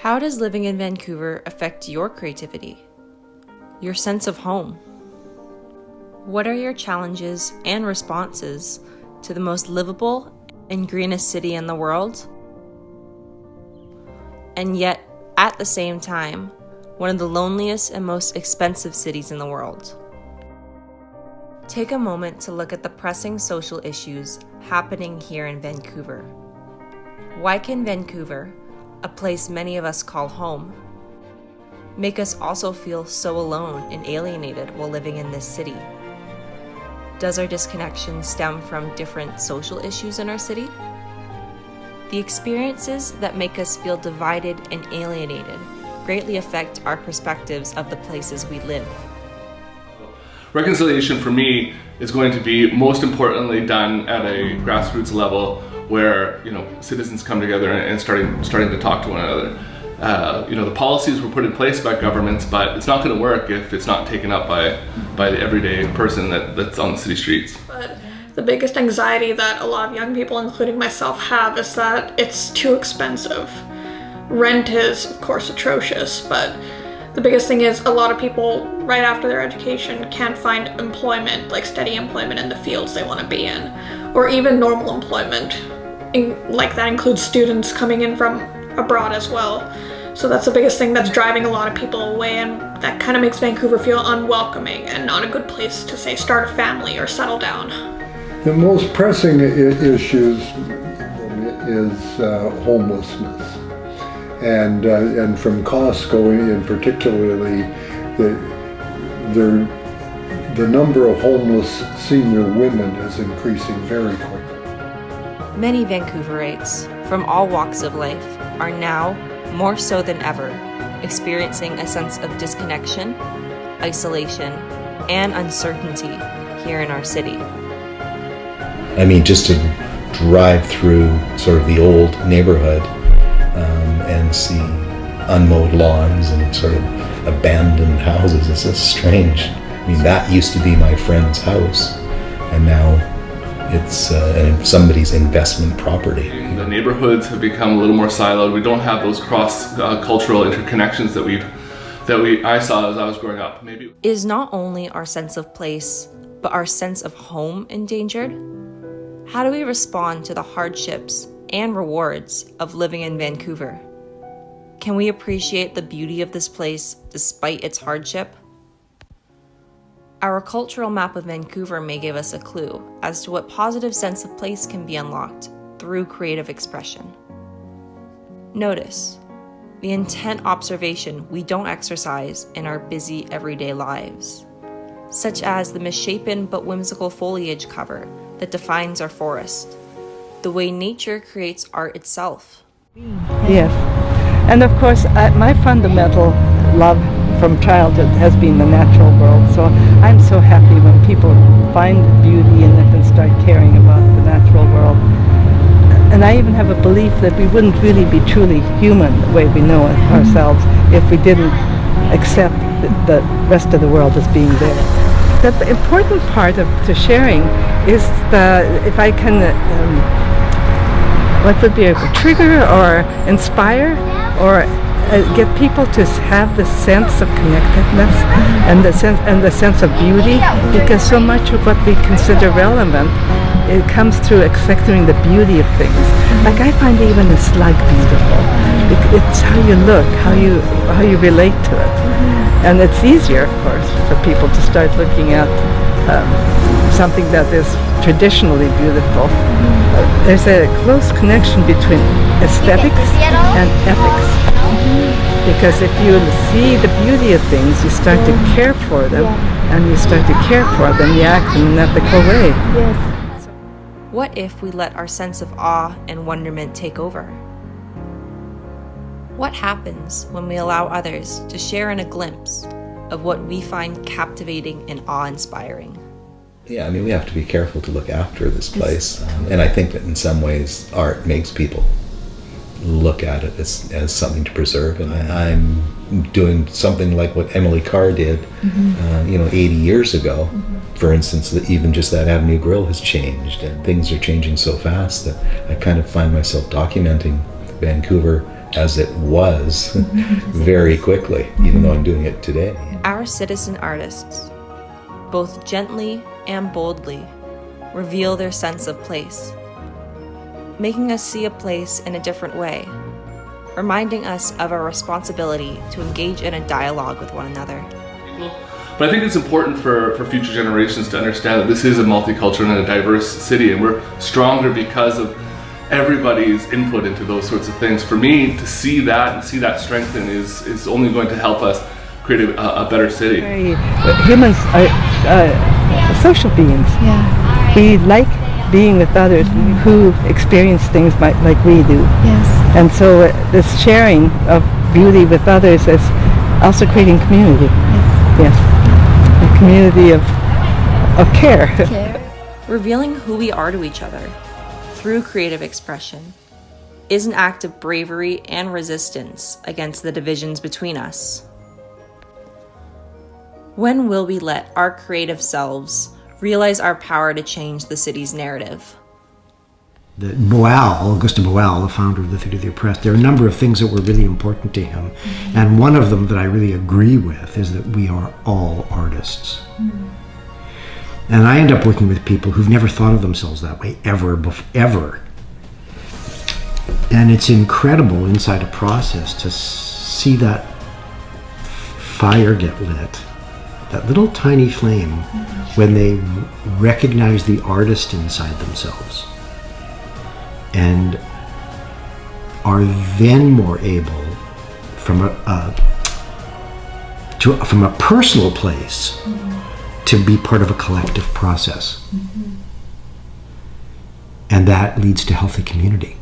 How does living in Vancouver affect your creativity? Your sense of home? What are your challenges and responses to the most livable and greenest city in the world? And yet, at the same time, one of the loneliest and most expensive cities in the world. Take a moment to look at the pressing social issues happening here in Vancouver. Why can Vancouver, a place many of us call home, make us also feel so alone and alienated while living in this city? Does our disconnection stem from different social issues in our city? The experiences that make us feel divided and alienated greatly affect our perspectives of the places we live. Reconciliation for me is going to be most importantly done at a grassroots level where citizens come together and starting to talk to one another. The policies were put in place by governments, but it's not going to work if it's not taken up by the everyday person that's on the city streets. But the biggest anxiety that a lot of young people, including myself, have is that it's too expensive. Rent is, of course, atrocious, but the biggest thing is a lot of people, right after their education, can't find employment, like steady employment in the fields they want to be in, or even normal employment. Like that includes students coming in from abroad as well. So that's the biggest thing that's driving a lot of people away, and that kind of makes Vancouver feel unwelcoming and not a good place to, say, start a family or settle down. The most pressing issues is homelessness. And from Costco in particularly, the number of homeless senior women is increasing very quickly. Many Vancouverites from all walks of life are now, more so than ever, experiencing a sense of disconnection, isolation, and uncertainty here in our city. I mean, just to drive through sort of the old neighborhood and see unmowed lawns and sort of abandoned houses, it's just strange. I mean, that used to be my friend's house, and now it's somebody's investment property. The neighborhoods have become a little more siloed. We don't have those cross-cultural interconnections that I saw as I was growing up. Maybe Is not only our sense of place, but our sense of home endangered? How do we respond to the hardships and rewards of living in Vancouver? Can we appreciate the beauty of this place despite its hardship? Our cultural map of Vancouver may give us a clue as to what positive sense of place can be unlocked through creative expression. Notice the intent observation we don't exercise in our busy everyday lives, such as the misshapen but whimsical foliage cover that defines our forest, the way nature creates art itself. Yes, and of course my fundamental love from childhood has been the natural world, so I'm so happy when people find beauty in it and start caring about the natural world. And I even have a belief that we wouldn't really be truly human the way we know it ourselves if we didn't accept the rest of the world as being there. That the important part of the sharing is if I can what would be a trigger or inspire or get people to have the sense of connectedness and the sense of beauty, because so much of what we consider relevant, it comes through accepting the beauty of things. Like I find even a slug beautiful. It's how you look, how you relate to it, and it's easier, of course, for people to start looking at something that is traditionally beautiful. There's a close connection between aesthetics and ethics. Because if you see the beauty of things, you start to care for them, and you start to care for them, you act in an ethical way. Yes. What if we let our sense of awe and wonderment take over? What happens when we allow others to share in a glimpse of what we find captivating and awe-inspiring? Yeah, I mean, we have to be careful to look after this place. And I think that in some ways, art makes people look at it as something to preserve. And I'm doing something like what Emily Carr did, 80 years ago. For instance, even just that Avenue Grill has changed, and things are changing so fast that I kind of find myself documenting Vancouver as it was very quickly, even though I'm doing it today. Our citizen artists, both gently and boldly, reveal their sense of place, making us see a place in a different way, reminding us of our responsibility to engage in a dialogue with one another. But I think it's important for future generations to understand that this is a multicultural and a diverse city, and we're stronger because of everybody's input into those sorts of things. For me, to see that and see that strengthen is only going to help us create a better city. Humans are social beings. Yeah. We like being with others who experience things like we do. Yes. And so this sharing of beauty with others is also creating community. Yes. A community of care. Revealing who we are to each other through creative expression is an act of bravery and resistance against the divisions between us. When will we let our creative selves realize our power to change the city's narrative? Auguste Boal, the founder of the Theatre of the Oppressed, there are a number of things that were really important to him. Mm-hmm. And one of them that I really agree with is that we are all artists. Mm-hmm. And I end up working with people who've never thought of themselves that way, ever. And it's incredible inside a process to see that fire get lit, that little tiny flame, when they recognize the artist inside themselves and are then more able from a personal place to be part of a collective process. And that leads to healthy community.